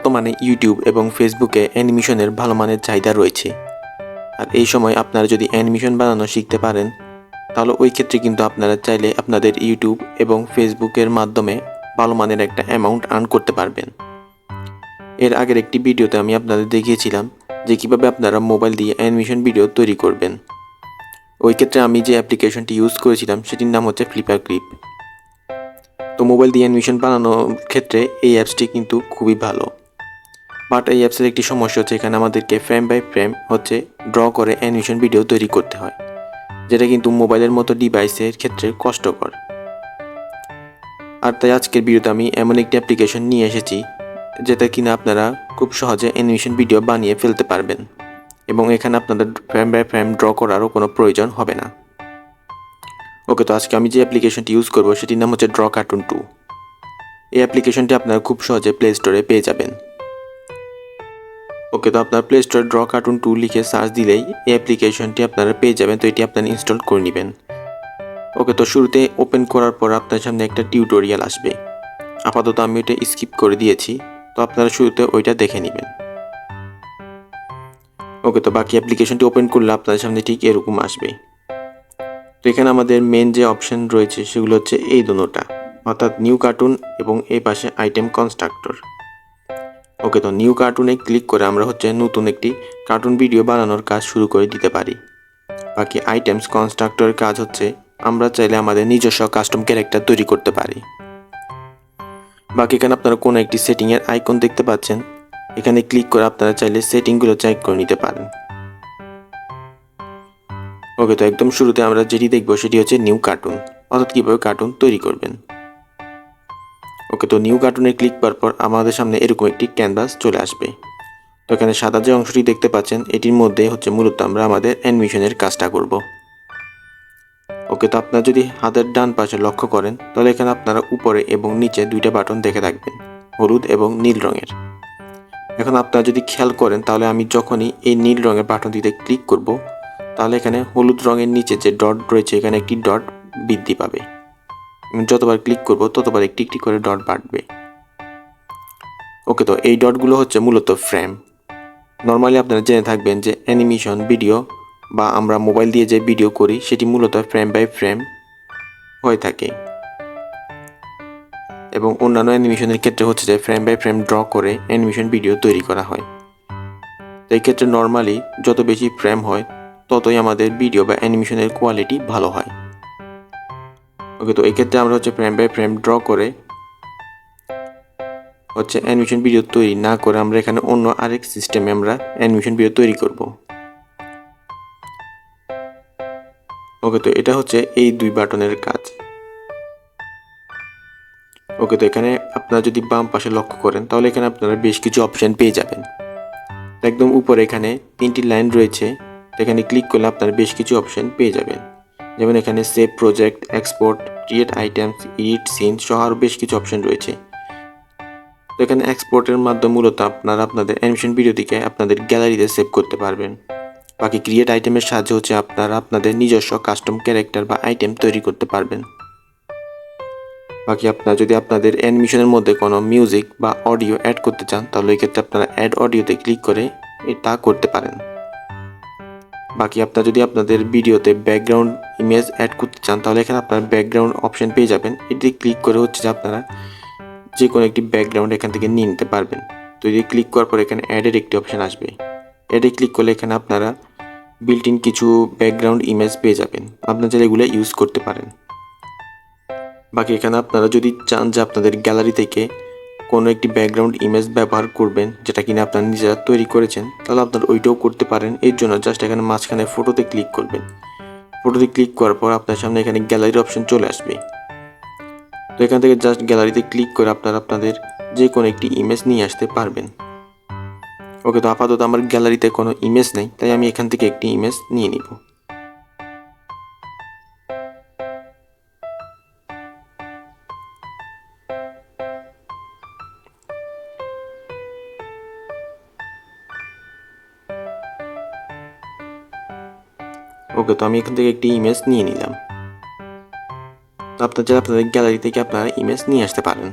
বর্তমানে ইউটিউব এবং ফেসবুকে অ্যানিমেশনের ভালো মানের চাহিদা রয়েছে। আর এই সময় আপনারা যদি অ্যানিমেশন বানানো শিখতে পারেন, তাহলে ওই ক্ষেত্রে কিন্তু আপনারা চাইলে আপনাদের ইউটিউব এবং ফেসবুকের মাধ্যমে ভালো মানের একটা অ্যামাউন্ট আর্ন করতে পারবেন। এর আগের একটি ভিডিওতে আমি আপনাদের দেখিয়েছিলাম যে কীভাবে আপনারা মোবাইল দিয়ে অ্যানিমেশন ভিডিও তৈরি করবেন। ওই ক্ষেত্রে আমি যে অ্যাপ্লিকেশনটি ইউজ করেছিলাম সেটির নাম হচ্ছে ফ্লিপার ক্লিপ। তো মোবাইল দিয়ে অ্যানিমেশন বানানোর ক্ষেত্রে এই অ্যাপসটি কিন্তু খুবই ভালো। বাট এই অ্যাপসের একটি সমস্যা হচ্ছে, এখানে আমাদেরকে ফ্রেম বাই ফ্রেম ড্র করে অ্যানিমেশন ভিডিও তৈরি করতে হয়, যেটা কিন্তু মোবাইলের মতো ডিভাইসের ক্ষেত্রে কষ্টকর। আর তাই আজকের ভিডিওতে আমি এমন একটি অ্যাপ্লিকেশন নিয়ে এসেছি যেটা কিনা আপনারা খুব সহজে অ্যানিমেশন ভিডিও বানিয়ে ফেলতে পারবেন এবং এখানে আপনাদের ফ্রেম বাই ফ্রেম ড্র করারও কোনো প্রয়োজন হবে না। ওকে, তো আজকে আমি যে অ্যাপ্লিকেশনটি ইউজ করব সেটির নাম হচ্ছে ড্র কার্টুন 2। এই অ্যাপ্লিকেশনটি আপনারা খুব সহজে প্লে স্টোরে পেয়ে যাবেন। ওকে, তো আপনার প্লে স্টোরে ড্র কার্টুন 2 লিখে সার্চ দিলেই এই অ্যাপ্লিকেশনটি আপনারা পেয়ে যাবেন। তো এটি আপনারা ইনস্টল করে নেবেন। ওকে, তো শুরুতে ওপেন করার পর আপনার সামনে একটা টিউটোরিয়াল আসবে। আপাতত আমি এটা স্কিপ করে দিয়েছি, তো আপনারা শুরুতে ওইটা দেখে নেবেন। ওকে, তো বাকি অ্যাপ্লিকেশনটি ওপেন করলে আপনাদের সামনে ঠিক এরকম আসবে। তো এখানে আমাদের মেন যে অপশন রয়েছে সেগুলো হচ্ছে এই দুটোটা, অর্থাৎ নিউ কার্টুন এবং এই পাশে আইটেম কনস্ট্রাক্টর। ওকে, তো নিউ কার্টুনে ক্লিক করে আমরা নতুন একটি কার্টুন ভিডিও বানানোর কাজ শুরু করে দিতে পারি। বাকি আইটেমস কনস্ট্রাক্টরের কাজ হচ্ছে আমরা চাইলে আমাদের নিজস্ব কাস্টম ক্যারেক্টার তৈরি করতে পারি। বাকি এখানে আপনারা কোনো একটি সেটিংয়ের আইকন দেখতে পাচ্ছেন, এখানে ক্লিক করে আপনারা চাইলে সেটিংগুলো চেক করে নিতে পারেন। ওকে, তো একদম শুরুতে আমরা যেটি দেখব সেটি হচ্ছে নিউ কার্টুন, অর্থাৎ কীভাবে কার্টুন তৈরি করবেন। ওকে, তো নিউ কার্টুনে ক্লিক করার পর আমাদের সামনে এরকম একটি ক্যানভাস চলে আসবে। তো এখানে সাদা যে অংশটি দেখতে পাচ্ছেন এটির মধ্যে মূলত আমরা আমাদের অ্যানিমেশনের কাজটা করব। ওকে, তো আপনারা যদি হাতের ডান পাশে লক্ষ্য করেন তাহলে এখানে আপনারা উপরে এবং নিচে দুইটা বাটন দেখে থাকবেন, হলুদ এবং নীল রঙের। এখন আপনারা যদি খেয়াল করেন তাহলে আমি যখনই এই নীল রঙের বাটনটিতে ক্লিক করব তাহলে এখানে হলুদ রঙের নিচে যে ডট রয়েছে এখানে একটি ডট বৃদ্ধি পাবে। যতবার ক্লিক করব ততবার একটি একটি করে ডট বাড়বে। ওকে, তো এই ডটগুলো মূলত ফ্রেম। নর্মালি আপনারা জেনে থাকবেন যে অ্যানিমেশন ভিডিও বা আমরা মোবাইল দিয়ে যে ভিডিও করি সেটি মূলত ফ্রেম বাই ফ্রেম হয়ে থাকে, এবং অন্যান্য অ্যানিমেশনের ক্ষেত্রে যে ফ্রেম বাই ফ্রেম ড্র করে অ্যানিমেশন ভিডিও তৈরি করা হয়। তো এই ক্ষেত্রে নর্মালি যত বেশি ফ্রেম হয় ততই আমাদের ভিডিও বা অ্যানিমেশনের কোয়ালিটি ভালো হয়। ওকে, তো এই ক্ষেত্রে আমরা ফ্রেম বাই ফ্রেম ড্র করে অ্যানিমেশন ভিডিও তৈরি না করে আমরা এখানে অন্য আরেক সিস্টেমে আমরা অ্যানিমেশন ভিডিও তৈরি করব। ওকে, তো এটা এই দুই বাটনের কাজ। ওকে, তো এখানে আপনারা যদি বাম পাশে লক্ষ্য করেন তাহলে এখানে আপনারা বেশ কিছু অপশন পেয়ে যাবেন। একদম উপরে এখানে তিনটি লাইন রয়েছে, এখানে ক্লিক করলে আপনারা বেশ কিছু অপশন পেয়ে যাবেন। যেমন এখানে save project, export, create items, edit scene সহ আরও বেশ কিছু অপশন রয়েছে। তো এখানে এক্সপোর্টের মাধ্যমে মূলত আপনারা আপনাদের অ্যানিমেশন ভিডিওটিকে আপনাদের গ্যালারিতে সেভ করতে পারবেন। বাকি ক্রিয়েট আইটেমের সাহায্যে আপনারা আপনাদের নিজস্ব কাস্টম ক্যারেক্টার বা আইটেম তৈরি করতে পারবেন। বাকি আপনারা যদি আপনাদের অ্যানিমেশনের মধ্যে কোনো মিউজিক বা অডিও অ্যাড করতে চান তাহলে এই ক্ষেত্রে আপনারা অ্যাড অডিওতে ক্লিক করে এটা করতে পারেন। বাকি আপনারা যদি আপনাদের ভিডিওতে ব্যাকগ্রাউন্ড ইমেজ অ্যাড করতে চান তাহলে এখানে আপনারা ব্যাকগ্রাউন্ড অপশন পেয়ে যাবেন। এটি ক্লিক করে আপনারা যে কোনো একটি ব্যাকগ্রাউন্ড এখান থেকে নিয়ে নিতে পারবেন। তো এটি ক্লিক করার পর এখানে অ্যাডের একটি অপশন আসবে। অ্যাডে ক্লিক করলে এখানে আপনারা বিল্ট ইন কিছু ব্যাকগ্রাউন্ড ইমেজ পেয়ে যাবেন, আপনারা চাইলে এগুলো ইউজ করতে পারেন। বাকি এখানে আপনারা যদি চান যে আপনাদের গ্যালারি থেকে কোনো একটি ব্যাকগ্রাউন্ড ইমেজ ব্যবহার করবেন যেটা কিনা আপনারা নিজেরা তৈরি করেছেন তাহলে আপনারা ওইটাও করতে পারেন। এর জন্য জাস্ট এখানে মাঝখানে ফটোতে ক্লিক করবেন। ফটোতে ক্লিক করার পর আপনার সামনে এখানে গ্যালারির অপশন চলে আসবে। তো এখান থেকে জাস্ট গ্যালারিতে ক্লিক করে আপনারা আপনাদের যে কোনো একটি ইমেজ নিয়ে আসতে পারবেন। ওকে, তো আপাতত আমার গ্যালারিতে কোনো ইমেজ নেই, তাই আমি এখান থেকে একটি ইমেজ নিয়ে নিব। ওকে, তো আমি এখান থেকে একটি ইমেজ নিয়ে নিলাম। তো আপনারা চাইলে আপনাদের গ্যালারি থেকে আপনারা ইমেজ নিয়ে আসতে পারেন।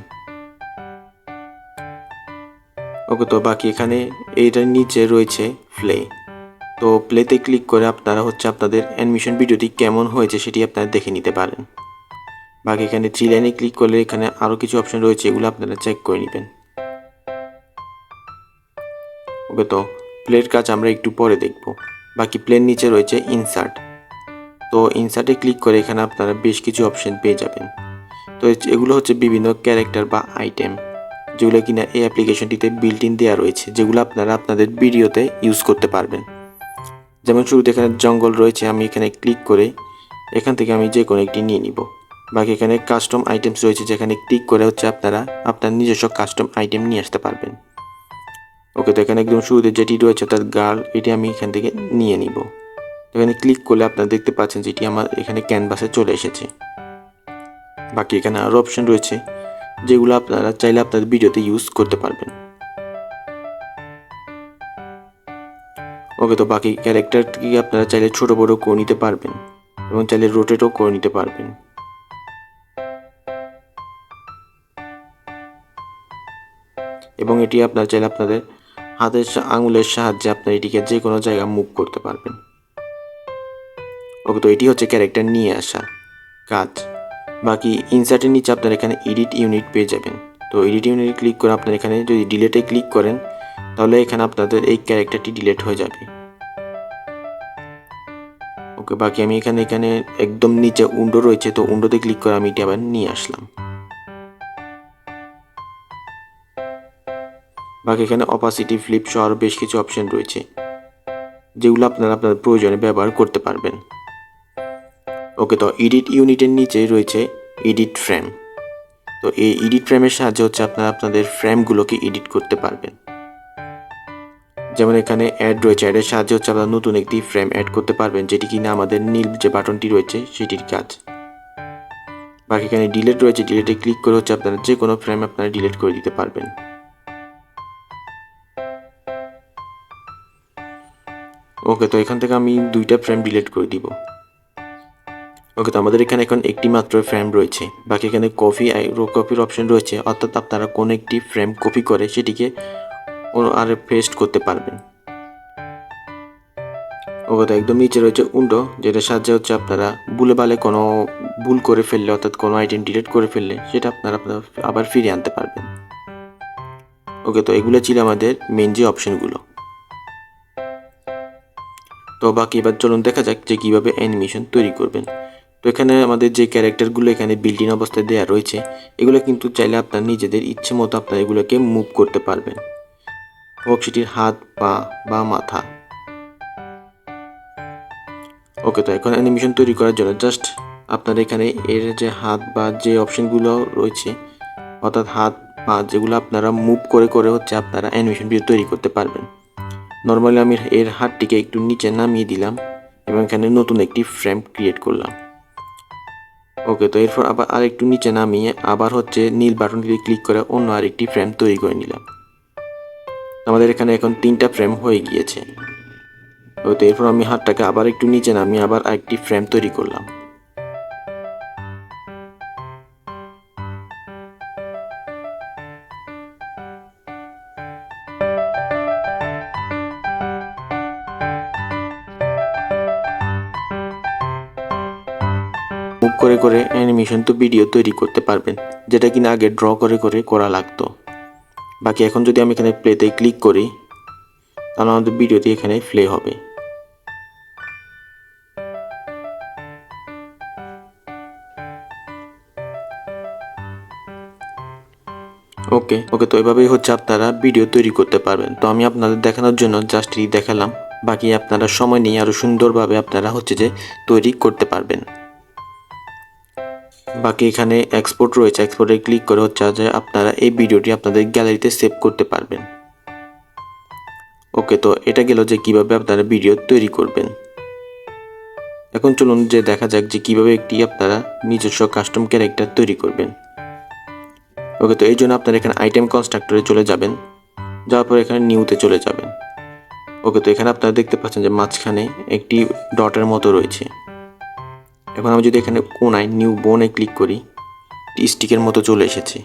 ওকে, তো বাকি এখানে এইটার নিচে রয়েছে প্লে। তো প্লেতে ক্লিক করে আপনারা হচ্ছে আপনাদের অ্যানিমেশন ভিডিওটি কেমন হয়েছে সেটি আপনারা দেখে নিতে পারেন। বাকি এখানে 3 লাইনে ক্লিক করলে এখানে আরও কিছু অপশন রয়েছে, এগুলো আপনারা চেক করে নেবেন। ওকে, তো প্লের কাজ আমরা একটু পরে দেখব। বাকি প্লের নিচে রয়েছে ইনসার্ট। তো ইনসার্টে ক্লিক করে এখানে আপনারা বেশ কিছু অপশন পেয়ে যাবেন। তো এগুলো হচ্ছে বিভিন্ন ক্যারেক্টার বা আইটেম, যেগুলো কিনা এই অ্যাপ্লিকেশনটিতে বিল্ট ইন দেওয়া রয়েছে, যেগুলো আপনারা আপনাদের ভিডিওতে ইউজ করতে পারবেন। যেমন শুরুতে এখানে জঙ্গল রয়েছে, আমি এখানে ক্লিক করে এখান থেকে আমি যে কোনো একটি নিয়ে নিব। বাকি এখানে কাস্টম আইটেমস রয়েছে, যেখানে ক্লিক করে হচ্ছে আপনারা আপনার নিজস্ব কাস্টম আইটেম নিয়ে আসতে পারবেন। ওকে, তো এখানে একদম শুরুতে যেটি রয়েছে অর্থাৎ গার্ল, এটি আমি এখান থেকে নিয়ে নিব। এখানে ক্লিক করলে আপনারা দেখতে পাচ্ছেন যেটি আমার এখানে ক্যানভাসে চলে এসেছে। বাকি এখানে আরও অপশন রয়েছে, যেগুলো আপনারা চাইলে আপনাদের ভিডিওতে ইউজ করতে পারবেন। ওকে, তো বাকি ক্যারেক্টারটি আপনারা চাইলে ছোট বড় করে নিতে পারবেন এবং চাইলে রোটেটও করে নিতে পারবেন। এবং এটি আপনারা চাইলে আপনাদের হাতের আঙুলের সাহায্যে আপনারা এটিকে যে কোনো জায়গায় মুভ করতে পারবেন। ওকে, তো এটি হচ্ছে ক্যারেক্টার নিয়ে আসা কাজ। বাকি ইনসার্টের নিচে আপনারা এখানে এডিট ইউনিট পেয়ে যাবেন। তো এডিট ইউনিট ক্লিক করে আপনারা এখানে যদি ডিলেটে ক্লিক করেন, তাহলে এখানে আপনাদের এই ক্যারেক্টারটি ডিলেট হয়ে যাবে। ওকে, বাকি আমি এখানে একদম নিচে উইন্ডো রয়েছে, তো উইন্ডোতে ক্লিক করে আমি এটি আবার নিয়ে আসলাম। বাকি এখানে অপাসিটি, ফ্লিপ সহ আরও বেশ কিছু অপশন রয়েছে, যেগুলো আপনারা আপনাদের প্রয়োজনে ব্যবহার করতে পারবেন। ওকে, তো এডিট ইউনিটের নিচে রয়েছে এডিট ফ্রেম। তো এই এডিট ফ্রেমের সাহায্যে হচ্ছে আপনারা আপনাদের ফ্রেমগুলোকে এডিট করতে পারবেন। যেমন এখানে অ্যাড রয়েছে, অ্যাডের সাহায্যে হচ্ছে আপনারা নতুন একটি ফ্রেম অ্যাড করতে পারবেন, যেটি কিনা আমাদের নীল যে বাটনটি রয়েছে সেটির কাজ। বাকি এখানে ডিলেট রয়েছে, ডিলেটে ক্লিক করে হচ্ছে আপনারা যে কোনো ফ্রেম আপনারা ডিলিট করে দিতে পারবেন। ওকে, তো এখান থেকে আমি 2টা ফ্রেম ডিলিট করে দিব। ওকে, তো আমাদের এখানে এখন একটি মাত্র ফ্রেম রয়েছে। বাকি এখানে কপির অপশন রয়েছে, অর্থাৎ আপনারা কোনো একটি ফ্রেম কপি করে সেটিকে আর পেস্ট করতে পারবেন। ওকে, তো একদম নিচে রয়েছে উইন্ডো, যেটার সাহায্যে হচ্ছে আপনারা ভুলে ভালে কোনো ভুল করে ফেললে অর্থাৎ কোনো আইটেম ডিলিট করে ফেললে সেটা আপনারা আবার ফিরিয়ে আনতে পারবেন। ওকে, তো এগুলো ছিল আমাদের মেন যে অপশনগুলো। তো বাকি এবার চলুন দেখা যাক যে কীভাবে অ্যানিমেশন তৈরি করবেন। তো এখানে আমাদের যে ক্যারেক্টারগুলো এখানে বিল্ট ইন অবস্থায় দেওয়া রয়েছে, এগুলো কিন্তু চাইলে আপনার নিজেদের ইচ্ছে মতো আপনারা এগুলোকে মুভ করতে পারবেন। হোক সেটির হাত, পা বা মাথা। ওকে, তো এখন অ্যানিমেশন তৈরি করার জন্য জাস্ট আপনার এখানে এর যে হাত বা যে অপশনগুলো রয়েছে, অর্থাৎ হাত পা যেগুলো আপনারা মুভ করে করে হচ্ছে আপনারা অ্যানিমেশন ভিডিও তৈরি করতে পারবেন। নর্মালি আমি এর হাতটিকে একটু নিচে নামিয়ে দিলাম এবং এখানে নতুন একটি ফ্রেম ক্রিয়েট করলাম। ওকে, তো এরপর আবার আরেকটু নিচে নামিয়ে আবার হচ্ছে নীল বাটনটি ক্লিক করে অন্য আরেকটি ফ্রেম তৈরি করে নিলাম। আমাদের এখানে এখন 3টা ফ্রেম হয়ে গিয়েছে। তো এরপর আমি হাতটাকে আবার একটু নিচে নামিয়ে আবার আরেকটি ফ্রেম তৈরি করলাম। মুভ করে করে অ্যানিমেশন তো ভিডিও তৈরি করতে পারবেন, যেটা কিনা আগে ড্র করে করে করা লাগতো। বাকি এখন যদি আমি এখানে প্লেতে ক্লিক করি, তাহলে আমাদের ভিডিওটি এখানে প্লে হবে। ওকে, তো এভাবেই হচ্ছে আপনারা ভিডিও তৈরি করতে পারবেন। তো আমি আপনাদের দেখানোর জন্য জাস্ট এই দেখালাম, বাকি আপনারা সময় নিয়ে আরও সুন্দরভাবে আপনারা হচ্ছে যে তৈরি করতে পারবেন। বাকি এখানে এক্সপোর্ট রয়েছে, এক্সপোর্টে ক্লিক করে হচ্ছে যে আপনারা এই ভিডিওটি আপনাদের গ্যালারিতে সেভ করতে পারবেন। ওকে, তো এটা গেল যে কিভাবে আপনারা ভিডিও তৈরি করবেন। এখন চলুন যে দেখা যাক যে কিভাবে একটি আপনারা নিজস্ব কাস্টম ক্যারেক্টার তৈরি করবেন। ওকে, তো এই জন্য আপনারা এখানে আইটেম কনস্ট্রাক্টরে চলে যাবেন, যাওয়ার পর এখানে নিউতে চলে যাবেন। ওকে, তো এখানে আপনারা দেখতে পাচ্ছেন যে মাঝখানে একটি ডটের মতো রয়েছে। এখন আমি যদি এখানে কোনায় নিউ বোনে ক্লিক করি, স্টিকের মতো চলে এসেছে,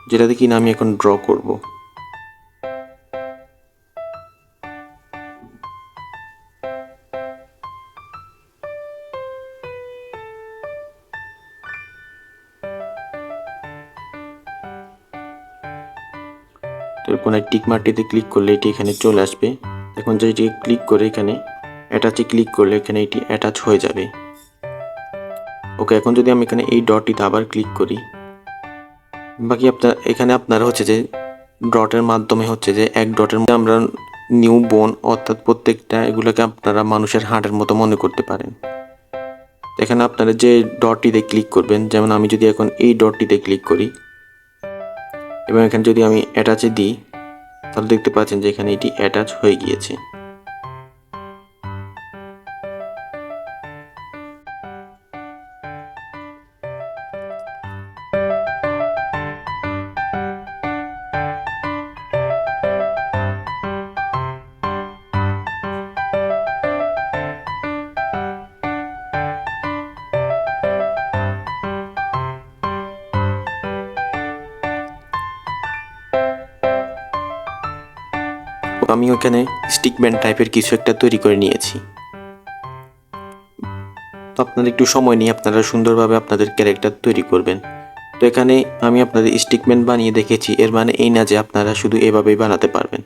যেটাতে কিনা আমি এখন ড্র করব। তো কোনো টিক মার্কটিতে ক্লিক করলে এটি এখানে চলে আসবে। এখন যেটি ক্লিক করে এখানে অ্যাটাচে ক্লিক করলে এখানে এটি অ্যাটাচ হয়ে যাবে। ওকে, এখন যদি আমি এখানে এই ডটটিতে আবার ক্লিক করি, বাকি আপনারা হচ্ছে যে ডটের মাধ্যমে হচ্ছে যে এক ডটের মধ্যে আমরা নিউ বোন অর্থাৎ প্রত্যেকটা এগুলোকে আপনারা মানুষের হাড়ের মতো মনে করতে পারেন। এখানে আপনারা যে ডটটিতে ক্লিক করবেন, যেমন আমি যদি এখন এই ডটটিতে ক্লিক করি এবং এখানে যদি আমি অ্যাটাচে দিই, তাহলে দেখতে পাচ্ছেন যে এখানে এটি অ্যাটাচ হয়ে গিয়েছে। আমি ওখানে স্টিকম্যান টাইপের কিছু একটা তৈরি করে নিয়েছি। তো আপনারা একটু সময় নিয়ে আপনারা সুন্দরভাবে আপনাদের ক্যারেক্টার তৈরি করবেন। তো এখানে আমি আপনাদের স্টিকম্যান বানিয়ে দেখেছি, এর মানে এই না যে আপনারা শুধু এভাবেই বানাতে পারবেন।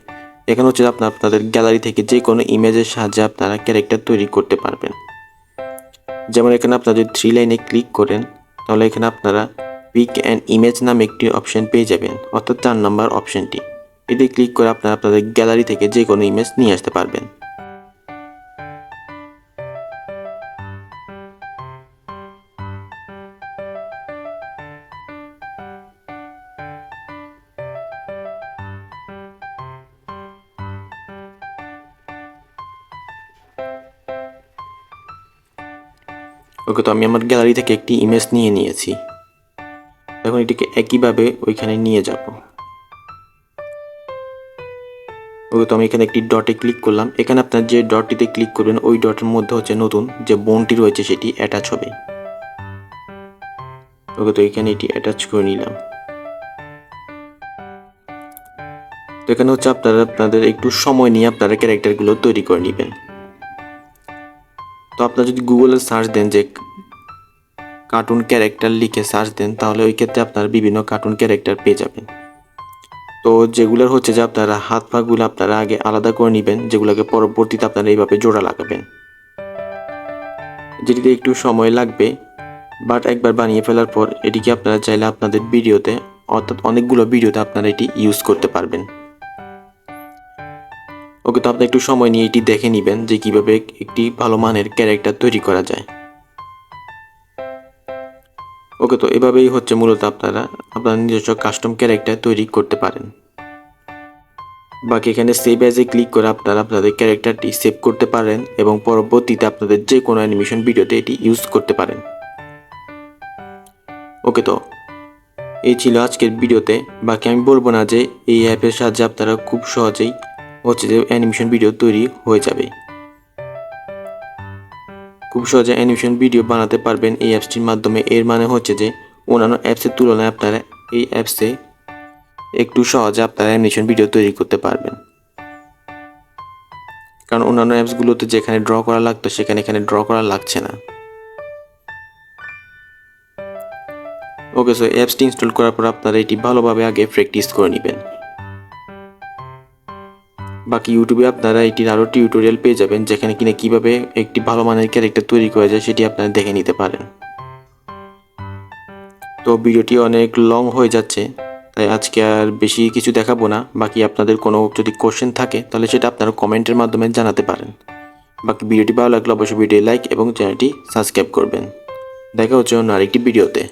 এখানে হচ্ছে আপনাদের গ্যালারি থেকে যে কোনো ইমেজের সাহায্যে আপনারা ক্যারেক্টার তৈরি করতে পারবেন। যেমন এখানে আপনারা যদি 3 লাইনে ক্লিক করেন, তাহলে এখানে আপনারা পিক অ্যান্ড ইমেজ নামে একটি অপশন পেয়ে যাবেন, অর্থাৎ 4 নম্বর অপশনটি। এটি ক্লিক করে আপনারা আপনাদের গ্যালারি থেকে যে কোনো ইমেজ নিয়ে আসতে পারবেন। ওকে, তো আমি আমার গ্যালারি থেকে একটি ইমেজ নিয়ে নিয়েছি। এখন এটিকে একইভাবে ওইখানে নিয়ে যাব। ওকে, তো আমি এখানে একটি ডটে ক্লিক করলাম। এখানে আপনার যে ডটটিতে ক্লিক করবেন ওই ডটের মধ্যে হচ্ছে নতুন যে বোনটি রয়েছে সেটি অ্যাটাচ হবে। ওকে, তো এখানে এটি অ্যাটাচ করে নিলাম। তো এখানে হচ্ছে আপনাদের একটু সময় নিয়ে আপনারা ক্যারেক্টারগুলো তৈরি করে নেবেন। তো আপনারা যদি গুগলে সার্চ দেন যে কার্টুন ক্যারেক্টার লিখে সার্চ দেন, তাহলে ওই ক্ষেত্রে আপনারা বিভিন্ন কার্টুন ক্যারেক্টার পেয়ে যাবেন। তো যেগুলোর হচ্ছে যে আপনারা হাত পাগুলো আপনারা আগে আলাদা করে নেবেন, যেগুলোকে পরবর্তীতে আপনারা এইভাবে জোড়া লাগাবেন, যেটিতে একটু সময় লাগবে। বাট একবার বানিয়ে ফেলার পর এটিকে আপনারা চাইলে আপনাদের ভিডিওতে অর্থাৎ অনেকগুলো ভিডিওতে আপনারা এটি ইউজ করতে পারবেন। ওকে, তো আপনি একটু সময় নিয়ে এটি দেখে নেবেন যে কিভাবে একটি ভালো মানের ক্যারেক্টার তৈরি করা যায়। ওকে, তো এভাবেই হচ্ছে মূলত আপনারা আপনার নিজস্ব কাস্টম ক্যারেক্টার তৈরি করতে পারেন। বাকি এখানে সেভ অ্যাজে ক্লিক করে আপনারা আপনাদের ক্যারেক্টারটি সেভ করতে পারেন এবং পরবর্তীতে আপনাদের যে কোনো অ্যানিমেশন ভিডিওতে এটি ইউজ করতে পারেন। ওকে, তো এই ছিল আজকের ভিডিওতে। বাকি আমি বলবো না যে এই অ্যাপের সাহায্যে আপনারা খুব সহজেই হচ্ছে যে অ্যানিমেশন ভিডিও তৈরি হয়ে যাবে। খুব সহজে অ্যানিমেশন ভিডিও বানাতে পারবেন এই অ্যাপসটির মাধ্যমে। এর মানে হচ্ছে যে অন্যান্য অ্যাপসের তুলনায় আপনারা এই অ্যাপসে একটু সহজে আপনারা অ্যানিমেশন ভিডিও তৈরি করতে পারবেন, কারণ অন্যান্য অ্যাপসগুলোতে যেখানে ড্র করা লাগতো সেখানে এখানে ড্র করা লাগছে না। ওকে, সো অ্যাপসটি ইনস্টল করার পর আপনারা এটি ভালোভাবে আগে প্র্যাকটিস করে নেবেন। বাকি ইউটিউবে আপনারা এটির আরও টিউটোরিয়াল পেয়ে যাবেন, যেখানে কিনা কীভাবে একটি ভালো মানের ক্যারেক্টার তৈরি করা যায় সেটি আপনারা দেখে নিতে পারেন। তো ভিডিওটি অনেক লং হয়ে যাচ্ছে, তাই আজকে আর বেশি কিছু দেখাবো না। বাকি আপনাদের কোনো যদি কোশ্চেন থাকে তাহলে সেটা আপনারা কমেন্টের মাধ্যমে জানাতে পারেন। বাকি ভিডিওটি ভালো লাগলে অবশ্যই ভিডিও লাইক এবং চ্যানেলটি সাবস্ক্রাইব করবেন। দেখা হচ্ছে অন্য আরেকটি ভিডিওতে।